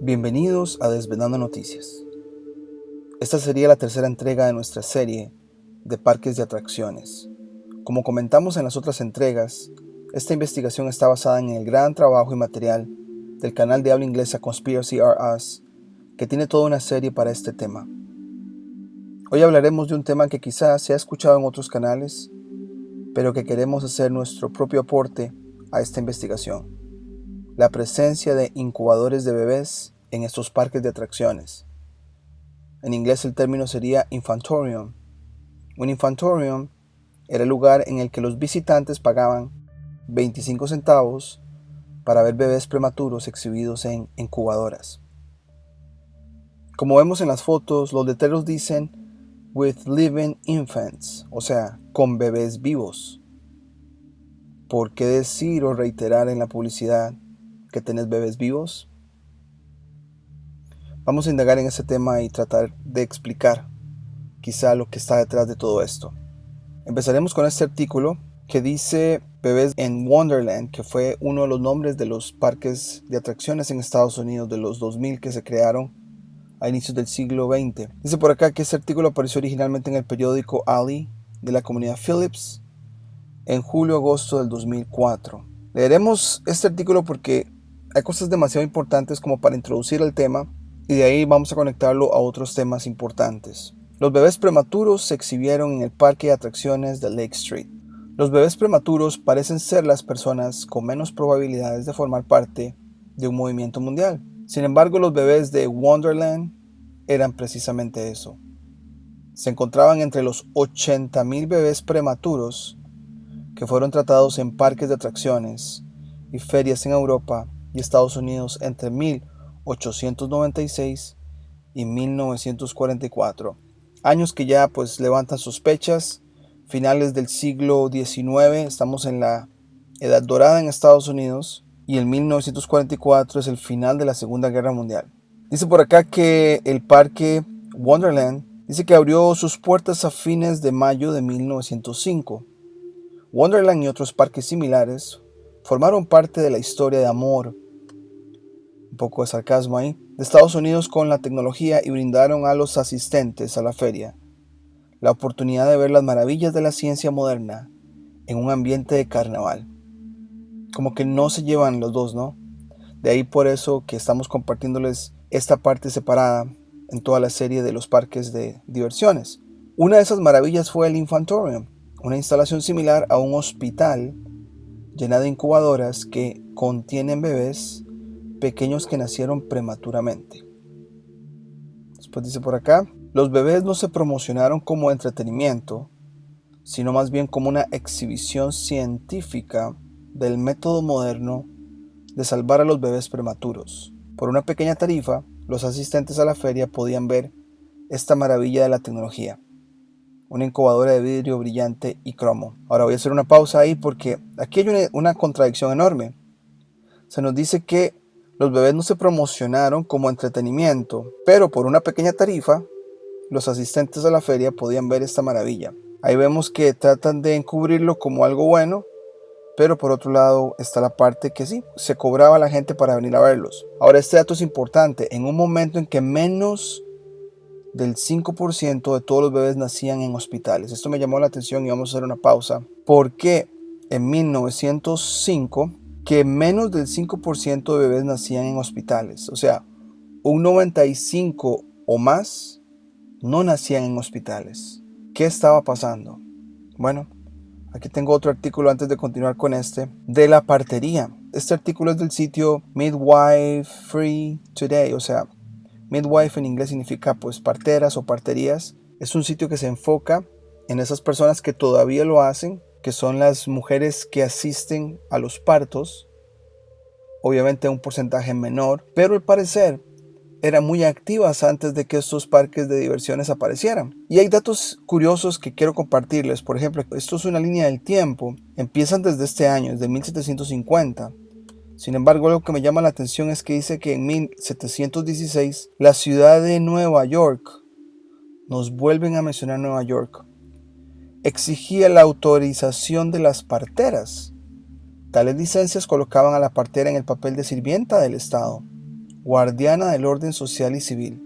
Bienvenidos a Desvelando Noticias. Esta sería la tercera entrega de nuestra serie de parques de atracciones. Como comentamos en las otras entregas, esta investigación está basada en el gran trabajo y material del canal de habla inglesa Conspiracy Are Us, que tiene toda una serie para este tema. Hoy hablaremos de un tema que quizás se ha escuchado en otros canales, pero que queremos hacer nuestro propio aporte a esta investigación: la presencia de incubadores de bebés en estos parques de atracciones. En inglés el término sería infantorium. Un infantorium era el lugar en el que los visitantes pagaban 25 centavos para ver bebés prematuros exhibidos en incubadoras. Como vemos en las fotos, los letreros dicen with living infants, o sea, con bebés vivos. ¿Por qué decir o reiterar en la publicidad que tenés bebés vivos? Vamos a indagar en ese tema y tratar de explicar quizá lo que está detrás de todo esto. Empezaremos con este artículo que dice Bebés en Wonderland, que fue uno de los nombres de los parques de atracciones en Estados Unidos de los 2000 que se crearon a inicios del siglo XX. Dice por acá que este artículo apareció originalmente en el periódico Ali de la comunidad Phillips en julio-agosto del 2004. Leeremos este artículo porque hay cosas demasiado importantes como para introducir el tema, y de ahí vamos a conectarlo a otros temas importantes. Los bebés prematuros se exhibieron en el parque de atracciones de Lake Street. Los bebés prematuros parecen ser las personas con menos probabilidades de formar parte de un movimiento mundial. Sin embargo, los bebés de Wonderland eran precisamente eso. Se encontraban entre los 80,000 bebés prematuros que fueron tratados en parques de atracciones y ferias en Europa y Estados Unidos entre 1896 y 1944. Años que ya pues levantan sospechas. Finales del siglo XIX, estamos en la Edad Dorada en Estados Unidos, y el 1944 es el final de la Segunda Guerra Mundial. Dice por acá que el parque Wonderland dice que abrió sus puertas a fines de mayo de 1905. Wonderland y otros parques similares formaron parte de la historia de amor, un poco de sarcasmo ahí, de Estados Unidos con la tecnología, y brindaron a los asistentes a la feria la oportunidad de ver las maravillas de la ciencia moderna en un ambiente de carnaval. Como que no se llevan los dos, ¿no? De ahí por eso que estamos compartiéndoles esta parte separada en toda la serie de los parques de diversiones. Una de esas maravillas fue el Infantorium, una instalación similar a un hospital llena de incubadoras que contienen bebés pequeños que nacieron prematuramente. Después dice por acá: los bebés no se promocionaron como entretenimiento, sino más bien como una exhibición científica del método moderno de salvar a los bebés prematuros. Por una pequeña tarifa, los asistentes a la feria podían ver esta maravilla de la tecnología, una incubadora de vidrio brillante y cromo. Ahora voy a hacer una pausa ahí porque aquí hay una contradicción enorme. Se nos dice que los bebés no se promocionaron como entretenimiento, pero por una pequeña tarifa, los asistentes a la feria podían ver esta maravilla. Ahí vemos que tratan de encubrirlo como algo bueno, pero por otro lado está la parte que sí, se cobraba a la gente para venir a verlos. Ahora, este dato es importante. En un momento en que menos del 5% de todos los bebés nacían en hospitales. Esto me llamó la atención y vamos a hacer una pausa. Porque en 1905, que menos del 5% de bebés nacían en hospitales. O sea, un 95 o más no nacían en hospitales. ¿Qué estaba pasando? Bueno, aquí tengo otro artículo antes de continuar con este, de la partería. Este artículo es del sitio Midwife Free Today, o sea, midwife en inglés significa pues parteras o parterías. Es un sitio que se enfoca en esas personas que todavía lo hacen, que son las mujeres que asisten a los partos, obviamente un porcentaje menor, pero al parecer eran muy activas antes de que estos parques de diversiones aparecieran. Y hay datos curiosos que quiero compartirles. Por ejemplo, esto es una línea del tiempo. Empiezan desde este año, desde 1750. Sin embargo, algo que me llama la atención es que dice que en 1716 la ciudad de Nueva York, nos vuelven a mencionar Nueva York, exigía la autorización de las parteras. Tales licencias colocaban a la partera en el papel de sirvienta del Estado, guardiana del orden social y civil.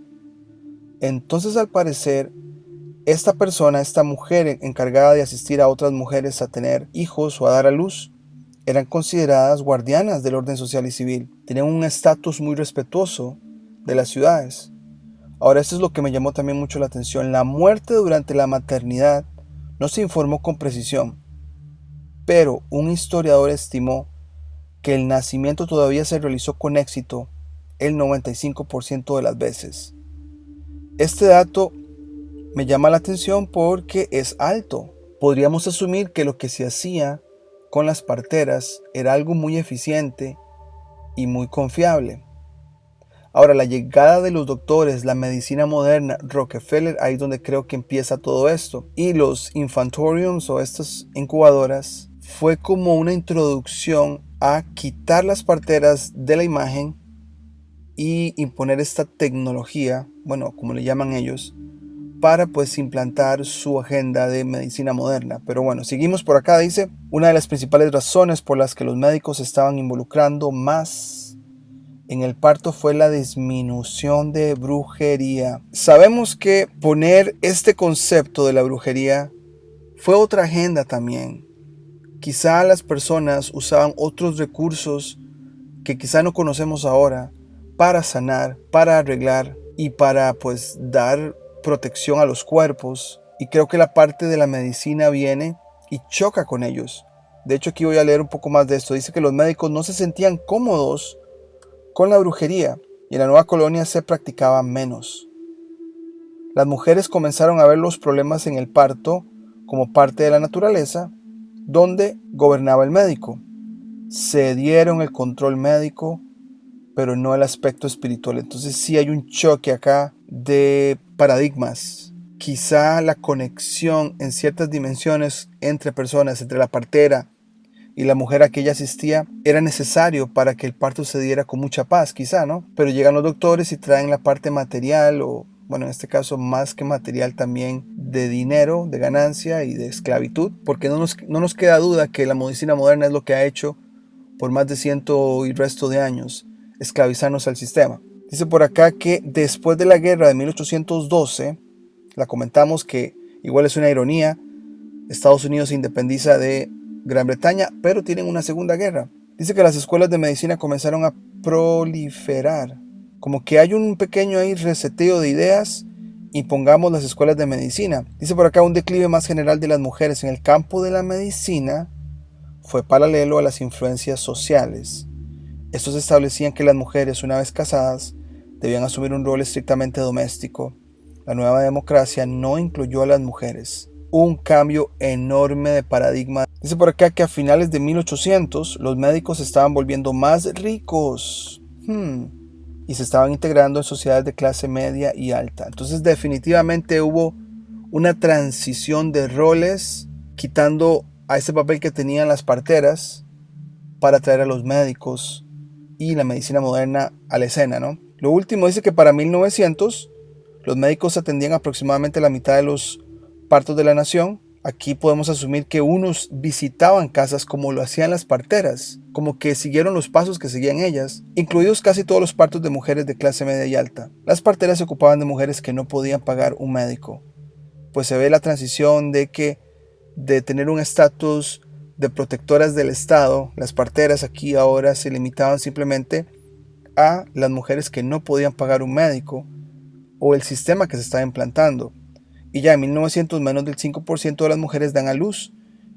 Entonces, al parecer, esta mujer encargada de asistir a otras mujeres a tener hijos o a dar a luz, eran consideradas guardianas del orden social y civil. Tenían un estatus muy respetuoso de las ciudades. Ahora, esto es lo que me llamó también mucho la atención. La muerte durante la maternidad no se informó con precisión, pero un historiador estimó que el nacimiento todavía se realizó con éxito el 95% de las veces. Este dato me llama la atención porque es alto. Podríamos asumir que lo que se hacía con las parteras era algo muy eficiente y muy confiable. Ahora, la llegada de los doctores, la medicina moderna, Rockefeller, ahí es donde creo que empieza todo esto. Y los infantoriums o estas incubadoras fue como una introducción a quitar las parteras de la imagen y imponer esta tecnología, bueno, como le llaman ellos, para pues implantar su agenda de medicina moderna. Pero bueno, seguimos por acá. Dice, una de las principales razones por las que los médicos se estaban involucrando más en el parto fue la disminución de brujería. Sabemos que poner este concepto de la brujería fue otra agenda también. Quizá las personas usaban otros recursos que quizá no conocemos ahora para sanar, para arreglar y para pues dar protección a los cuerpos. Y creo que la parte de la medicina viene y choca con ellos. De hecho, aquí voy a leer un poco más de esto. Dice que los médicos no se sentían cómodos con la brujería y en la nueva colonia se practicaba menos. Las mujeres comenzaron a ver los problemas en el parto como parte de la naturaleza, donde gobernaba el médico. Cedieron el control médico, pero no el aspecto espiritual. Entonces sí hay un choque acá de paradigmas. Quizá la conexión en ciertas dimensiones entre personas, entre la partera y la mujer a que ella asistía, era necesario para que el parto se diera con mucha paz, quizá, ¿no? Pero llegan los doctores y traen la parte material, o bueno, en este caso más que material también de dinero, de ganancia y de esclavitud, porque no nos queda duda que la medicina moderna es lo que ha hecho por más de 100 y resto de años, esclavizarnos al sistema. Dice por acá que después de la guerra de 1812, la comentamos que igual es una ironía, Estados Unidos se independiza de Gran Bretaña, pero tienen una segunda guerra. Dice que las escuelas de medicina comenzaron a proliferar, como que hay un pequeño ahí reseteo de ideas y pongamos las escuelas de medicina. Dice por acá un declive más general de las mujeres en el campo de la medicina fue paralelo a las influencias sociales. Estos establecían que las mujeres, una vez casadas, debían asumir un rol estrictamente doméstico. La nueva democracia no incluyó a las mujeres. Un cambio enorme de paradigma. Dice por acá que a finales de 1800 los médicos se estaban volviendo más ricos y se estaban integrando en sociedades de clase media y alta. Entonces definitivamente hubo una transición de roles, quitando a ese papel que tenían las parteras para traer a los médicos y la medicina moderna a la escena, ¿no? Lo último dice que para 1900 los médicos atendían aproximadamente la mitad de los partos de la nación. Aquí podemos asumir que unos visitaban casas como lo hacían las parteras, como que siguieron los pasos que seguían ellas, incluidos casi todos los partos de mujeres de clase media y alta. Las parteras se ocupaban de mujeres que no podían pagar un médico, pues se ve la transición de tener un estatus de protectoras del Estado. Las parteras aquí ahora se limitaban simplemente a las mujeres que no podían pagar un médico o el sistema que se estaba implantando. Y ya en 1900 menos del 5% de las mujeres dan a luz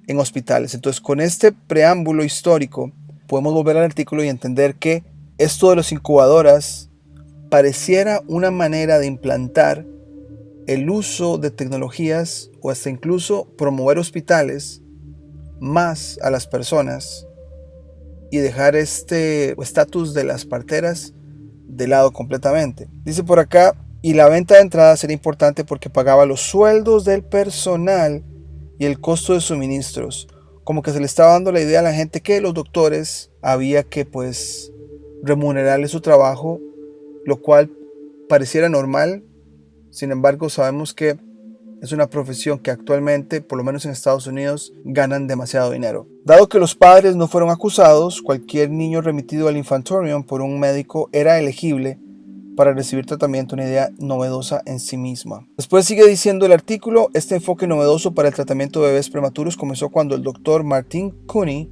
en hospitales. Entonces, con este preámbulo histórico podemos volver al artículo y entender que esto de las incubadoras pareciera una manera de implantar el uso de tecnologías o hasta incluso promover hospitales más a las personas y dejar este estatus de las parteras de lado completamente. Dice por acá, y la venta de entrada sería importante porque pagaba los sueldos del personal y el costo de suministros. Como que se le estaba dando la idea a la gente que los doctores había que pues remunerarle su trabajo, lo cual pareciera normal. Sin embargo, sabemos que es una profesión que actualmente, por lo menos en Estados Unidos, ganan demasiado dinero. Dado que los padres no fueron acusados, cualquier niño remitido al infantorium por un médico era elegible para recibir tratamiento, una idea novedosa en sí misma. Después sigue diciendo el artículo, este enfoque novedoso para el tratamiento de bebés prematuros comenzó cuando el doctor Martin Cooney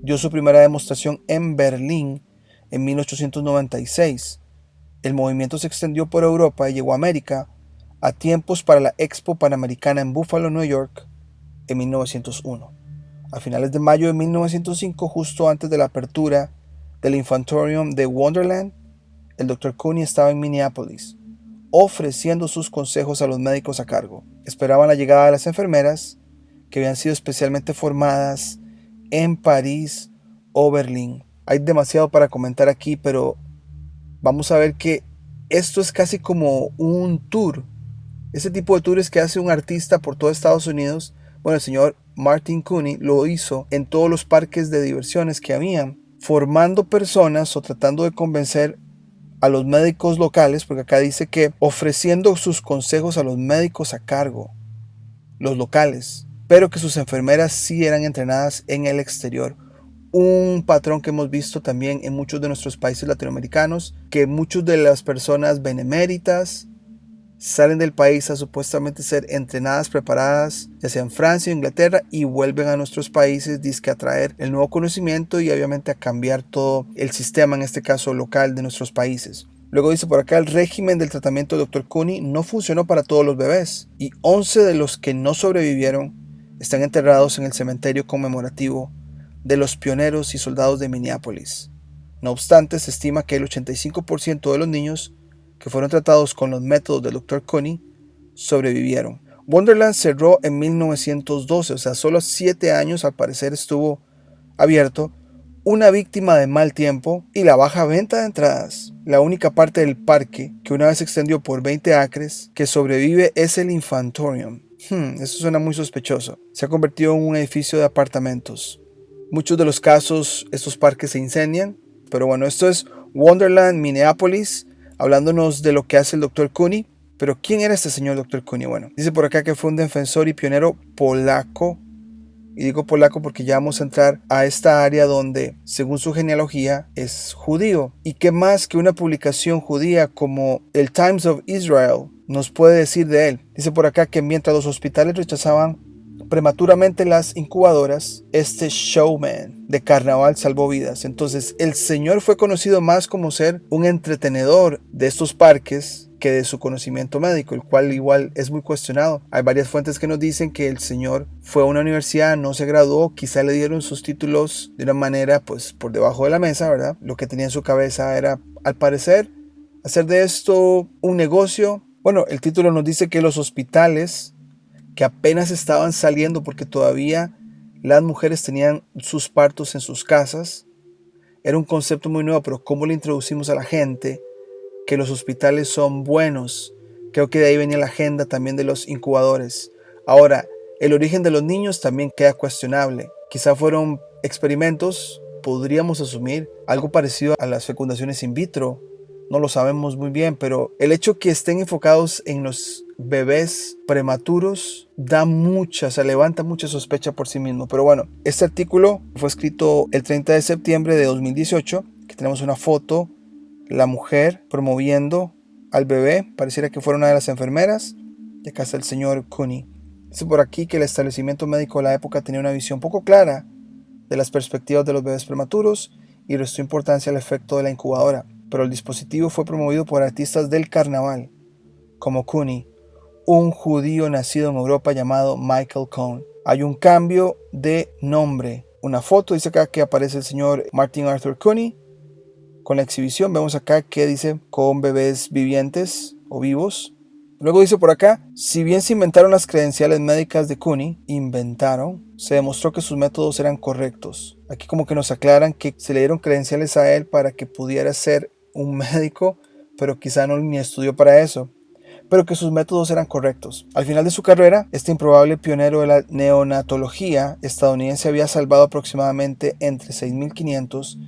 dio su primera demostración en Berlín en 1896. El movimiento se extendió por Europa y llegó a América a tiempos para la Expo Panamericana en Buffalo, New York, en 1901. A finales de mayo de 1905, justo antes de la apertura del Infantorium de Wonderland, el Dr. Cooney estaba en Minneapolis, ofreciendo sus consejos a los médicos a cargo. Esperaban la llegada de las enfermeras, que habían sido especialmente formadas en París o Berlín. Hay demasiado para comentar aquí, pero vamos a ver que esto es casi como un tour. Ese tipo de tours que hace un artista por todo Estados Unidos. Bueno, el señor Martin Cooney lo hizo en todos los parques de diversiones que habían, formando personas o tratando de convencer a los médicos locales, porque acá dice que ofreciendo sus consejos a los médicos a cargo, los locales, pero que sus enfermeras sí eran entrenadas en el exterior. Un patrón que hemos visto también en muchos de nuestros países latinoamericanos, que muchas de las personas beneméritas salen del país a supuestamente ser entrenadas, preparadas, ya sea en Francia o Inglaterra, y vuelven a nuestros países dizque a traer el nuevo conocimiento y obviamente a cambiar todo el sistema, en este caso local, de nuestros países. Luego dice por acá, el régimen del tratamiento del Dr. Cooney no funcionó para todos los bebés, y 11 de los que no sobrevivieron están enterrados en el cementerio conmemorativo de los pioneros y soldados de Minneapolis. No obstante, se estima que el 85% de los niños que fueron tratados con los métodos del Dr. Cooney sobrevivieron. Wonderland cerró en 1912, o sea, solo 7 años al parecer estuvo abierto, una víctima de mal tiempo y la baja venta de entradas. La única parte del parque, que una vez se extendió por 20 acres, que sobrevive es el Infantorium. Eso suena muy sospechoso. Se ha convertido en un edificio de apartamentos. Muchos de los casos, estos parques se incendian, pero bueno, esto es Wonderland, Minneapolis, hablándonos de lo que hace el Dr. Cooney. Pero ¿quién era este señor Dr. Cooney? Bueno, dice por acá que fue un defensor y pionero polaco. Y digo polaco porque ya vamos a entrar a esta área donde, según su genealogía, es judío. ¿Y qué más que una publicación judía como el Times of Israel nos puede decir de él? Dice por acá que mientras los hospitales rechazaban prematuramente las incubadoras, este showman de carnaval salvó vidas. Entonces el señor fue conocido más como ser un entretenedor de estos parques que de su conocimiento médico, el cual igual es muy cuestionado. Hay varias fuentes que nos dicen que el señor fue a una universidad, no se graduó, quizá le dieron sus títulos de una manera pues por debajo de la mesa, ¿verdad? Lo que tenía en su cabeza era, al parecer, hacer de esto un negocio. Bueno, el título nos dice que los hospitales que apenas estaban saliendo porque todavía las mujeres tenían sus partos en sus casas. Era un concepto muy nuevo, pero ¿cómo le introducimos a la gente que los hospitales son buenos? Creo que de ahí venía la agenda también de los incubadores. Ahora, el origen de los niños también queda cuestionable. Quizá fueron experimentos, podríamos asumir, algo parecido a las fecundaciones in vitro. No lo sabemos muy bien, pero el hecho que estén enfocados en los bebés prematuros levanta mucha sospecha por sí mismo. Pero bueno, este artículo fue escrito el 30 de septiembre de 2018, que tenemos una foto, la mujer promoviendo al bebé, pareciera que fuera una de las enfermeras, y acá está el señor Cooney. Dice por aquí que el establecimiento médico de la época tenía una visión poco clara de las perspectivas de los bebés prematuros y restó importancia al efecto de la incubadora. Pero el dispositivo fue promovido por artistas del carnaval, como Cooney, un judío nacido en Europa llamado Michael Cohn. Hay un cambio de nombre. Una foto, dice acá que aparece el señor Martin Arthur Cooney. Con la exhibición vemos acá que dice con bebés vivientes o vivos. Luego dice por acá, si bien se inventaron las credenciales médicas de Cooney, se demostró que sus métodos eran correctos. Aquí como que nos aclaran que se le dieron credenciales a él para que pudiera ser un médico, pero quizá no ni estudió para eso, pero que sus métodos eran correctos. Al final de su carrera, este improbable pionero de la neonatología estadounidense había salvado aproximadamente entre 6.500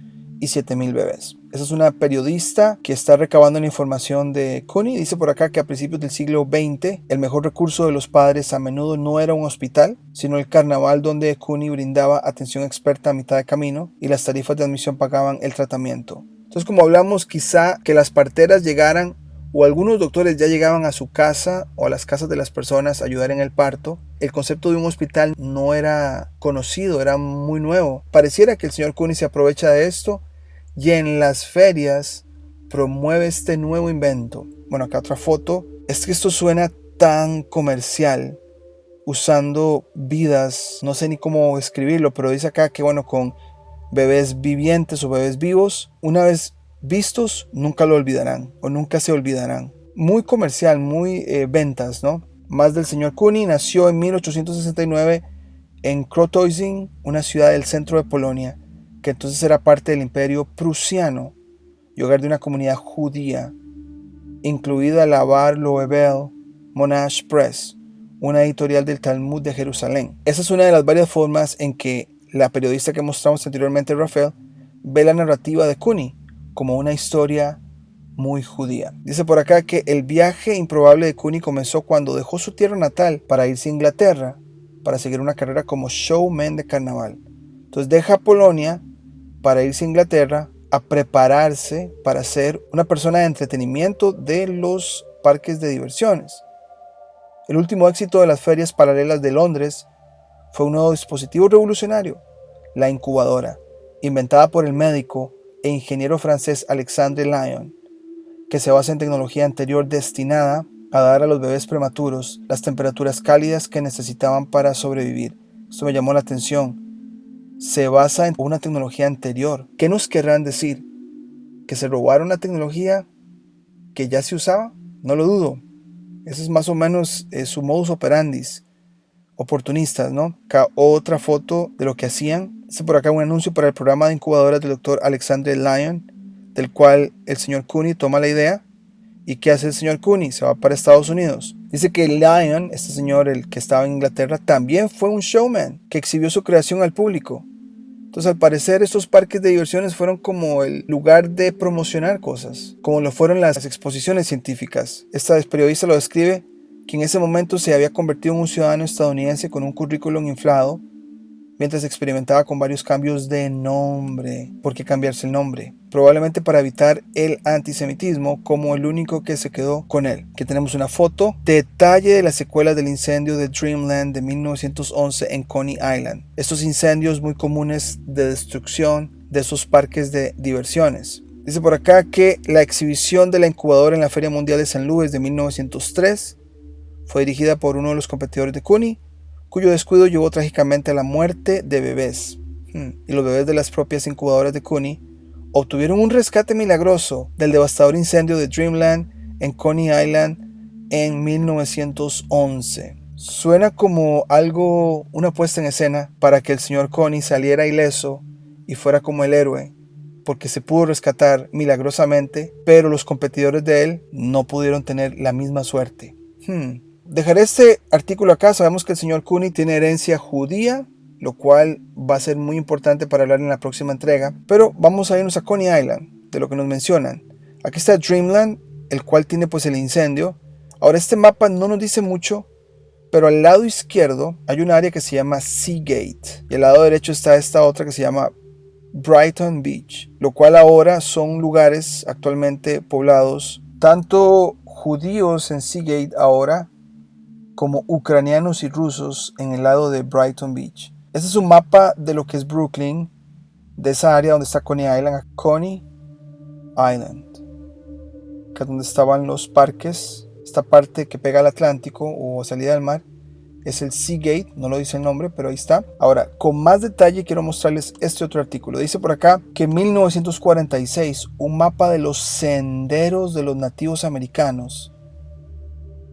y 7.000 bebés. Esa es una periodista que está recabando la información de Cooney. Dice por acá que a principios del siglo XX el mejor recurso de los padres a menudo no era un hospital, sino el carnaval donde Cooney brindaba atención experta a mitad de camino y las tarifas de admisión pagaban el tratamiento. Entonces, como hablamos, quizá que las parteras llegaran o algunos doctores ya llegaban a su casa o a las casas de las personas a ayudar en el parto. El concepto de un hospital no era conocido, era muy nuevo. Pareciera que el señor Cooney se aprovecha de esto y en las ferias promueve este nuevo invento. Bueno, acá otra foto. Es que esto suena tan comercial, usando vidas, no sé ni cómo escribirlo, pero dice acá que bueno, con bebés vivientes o bebés vivos, una vez vistos, nunca lo olvidarán o nunca se olvidarán. Muy comercial, muy ventas, ¿no? Más del señor Cooney nació en 1869 en Krotoszyn, una ciudad del centro de Polonia, que entonces era parte del imperio prusiano y hogar de una comunidad judía, incluida la Bar Loevel Monash Press, una editorial del Talmud de Jerusalén. Esa es una de las varias formas en que la periodista que mostramos anteriormente, Rafael, ve la narrativa de Cooney como una historia muy judía. Dice por acá que el viaje improbable de Cooney comenzó cuando dejó su tierra natal para irse a Inglaterra para seguir una carrera como showman de carnaval. Entonces deja Polonia para irse a Inglaterra a prepararse para ser una persona de entretenimiento de los parques de diversiones. El último éxito de las ferias paralelas de Londres fue un nuevo dispositivo revolucionario, la incubadora, inventada por el médico e ingeniero francés Alexandre Lyon, que se basa en tecnología anterior destinada a dar a los bebés prematuros las temperaturas cálidas que necesitaban para sobrevivir. Esto me llamó la atención. Se basa en una tecnología anterior. ¿Qué nos querrán decir? ¿Que se robaron la tecnología que ya se usaba? No lo dudo. Ese es más o menos su modus operandi. Oportunistas, ¿no? Acá otra foto de lo que hacían. Este por acá un anuncio para el programa de incubadoras del doctor Alexandre Lyon, del cual el señor Cooney toma la idea. ¿Y qué hace el señor Cooney? Se va para Estados Unidos. Dice que Lyon, este señor, el que estaba en Inglaterra, también fue un showman que exhibió su creación al público. Entonces, al parecer, estos parques de diversiones fueron como el lugar de promocionar cosas, como lo fueron las exposiciones científicas. Esta periodista lo describe que en ese momento se había convertido en un ciudadano estadounidense con un currículum inflado, mientras experimentaba con varios cambios de nombre. ¿Por qué cambiarse el nombre? Probablemente para evitar el antisemitismo, como el único que se quedó con él. Aquí tenemos una foto, detalle de las secuelas del incendio de Dreamland de 1911 en Coney Island. Estos incendios muy comunes de destrucción de esos parques de diversiones. Dice por acá que la exhibición de la incubadora en la Feria Mundial de San Luis de 1903 fue dirigida por uno de los competidores de Cooney, cuyo descuido llevó trágicamente a la muerte de bebés. Y los bebés de las propias incubadoras de Cooney obtuvieron un rescate milagroso del devastador incendio de Dreamland en Coney Island en 1911. Suena como algo, una puesta en escena para que el señor Cooney saliera ileso y fuera como el héroe, porque se pudo rescatar milagrosamente, pero los competidores de él no pudieron tener la misma suerte. Dejaré este artículo acá. Sabemos que el señor Cooney tiene herencia judía, lo cual va a ser muy importante para hablar en la próxima entrega. Pero vamos a irnos a Coney Island, de lo que nos mencionan. Aquí está Dreamland, el cual tiene pues el incendio. Ahora este mapa no nos dice mucho, pero al lado izquierdo hay un área que se llama Seagate. Y al lado derecho está esta otra que se llama Brighton Beach, lo cual ahora son lugares actualmente poblados, tanto judíos en Seagate ahora, como ucranianos y rusos en el lado de Brighton Beach. Este es un mapa de lo que es Brooklyn, de esa área donde está Coney Island, Coney Island, que es donde estaban los parques. Esta parte que pega al Atlántico o salida del mar es el Seagate, no lo dice el nombre, pero ahí está. Ahora, con más detalle quiero mostrarles este otro artículo. Dice por acá que en 1946 un mapa de los senderos de los nativos americanos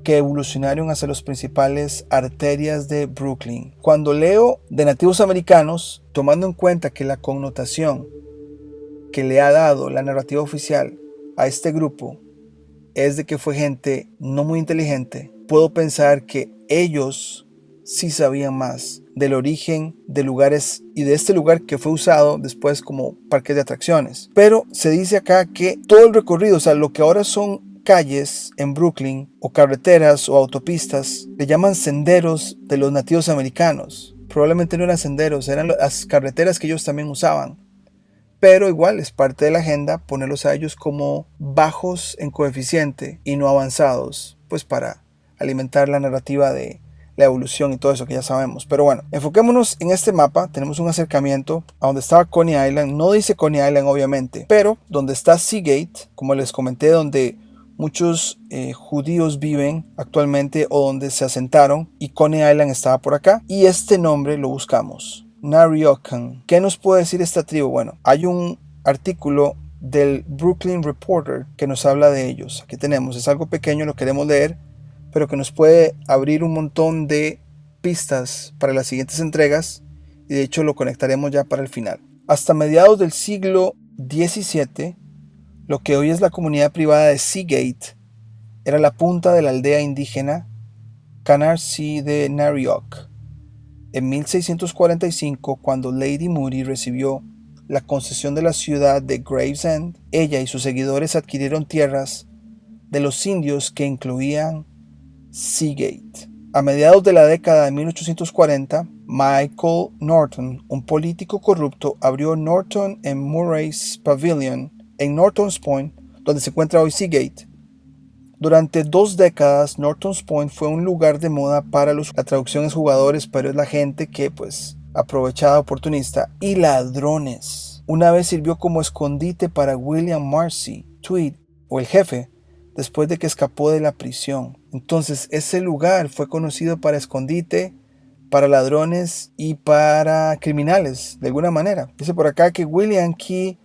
que evolucionaron hacia las principales arterias de Brooklyn. Cuando leo de nativos americanos, tomando en cuenta que la connotación que le ha dado la narrativa oficial a este grupo es de que fue gente no muy inteligente, puedo pensar que ellos sí sabían más del origen de lugares y de este lugar que fue usado después como parque de atracciones. Pero se dice acá que todo el recorrido, o sea, lo que ahora son calles en Brooklyn o carreteras o autopistas, le llaman senderos de los nativos americanos. Probablemente no eran senderos, eran las carreteras que ellos también usaban. Pero igual es parte de la agenda ponerlos a ellos como bajos en coeficiente y no avanzados, pues para alimentar la narrativa de la evolución y todo eso que ya sabemos. Pero bueno, enfoquémonos en este mapa. Tenemos un acercamiento a donde estaba Coney Island. No dice Coney Island obviamente, pero donde está Seagate, como les comenté, donde muchos judíos viven actualmente o donde se asentaron, y Coney Island estaba por acá, y este nombre lo buscamos, Nariocan. ¿Qué nos puede decir esta tribu? Bueno, hay un artículo del Brooklyn Reporter que nos habla de ellos. Aquí tenemos, es algo pequeño, lo queremos leer, pero que nos puede abrir un montón de pistas para las siguientes entregas, y de hecho lo conectaremos ya para el final. Hasta mediados del siglo XVII, lo que hoy es la comunidad privada de Seagate era la punta de la aldea indígena Canarsie de Narioc. En 1645, cuando Lady Moody recibió la concesión de la ciudad de Gravesend, ella y sus seguidores adquirieron tierras de los indios que incluían Seagate. A mediados de la década de 1840, Michael Norton, un político corrupto, abrió Norton and Murray's Pavilion en Norton's Point, donde se encuentra hoy Seagate. Durante 2 décadas, Norton's Point fue un lugar de moda para la traducción es jugadores, pero es la gente que, pues, aprovechada, oportunista, y ladrones. Una vez sirvió como escondite para William Marcy Tweed, o el jefe, después de que escapó de la prisión. Entonces, ese lugar fue conocido para escondite, para ladrones y para criminales, de alguna manera. Dice por acá que William Key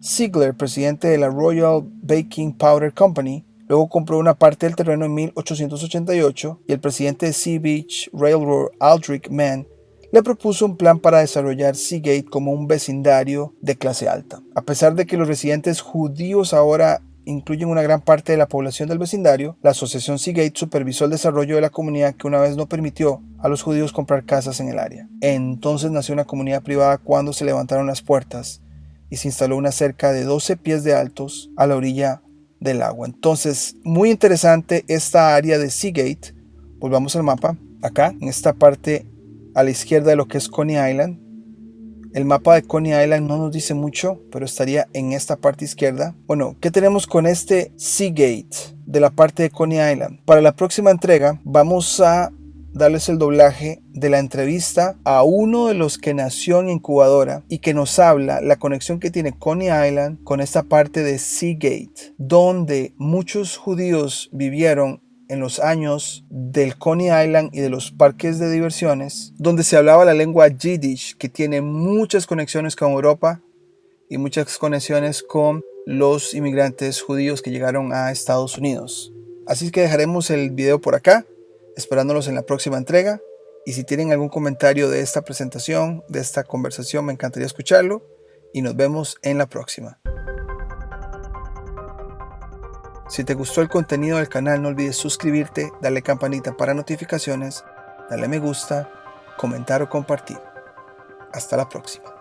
Ziegler, presidente de la Royal Baking Powder Company, luego compró una parte del terreno en 1888, y el presidente de Sea Beach Railroad, Aldrich Mann, le propuso un plan para desarrollar Seagate como un vecindario de clase alta. A pesar de que los residentes judíos ahora incluyen una gran parte de la población del vecindario, la asociación Seagate supervisó el desarrollo de la comunidad, que una vez no permitió a los judíos comprar casas en el área. Entonces nació una comunidad privada cuando se levantaron las puertas y se instaló una cerca de 12 pies de altos a la orilla del agua. Entonces, muy interesante esta área de Seagate. Volvamos al mapa. Acá, en esta parte a la izquierda de lo que es Coney Island. El mapa de Coney Island no nos dice mucho, pero estaría en esta parte izquierda. Bueno, ¿qué tenemos con este Seagate de la parte de Coney Island? Para la próxima entrega vamos a darles el doblaje de la entrevista a uno de los que nació en incubadora y que nos habla la conexión que tiene Coney Island con esta parte de Seagate, donde muchos judíos vivieron en los años del Coney Island y de los parques de diversiones, donde se hablaba la lengua Yiddish, que tiene muchas conexiones con Europa y muchas conexiones con los inmigrantes judíos que llegaron a Estados Unidos. Así que dejaremos el video por acá, esperándolos en la próxima entrega, y si tienen algún comentario de esta presentación, de esta conversación, me encantaría escucharlo, y nos vemos en la próxima. Si te gustó el contenido del canal, no olvides suscribirte, darle campanita para notificaciones, darle me gusta, comentar o compartir. Hasta la próxima.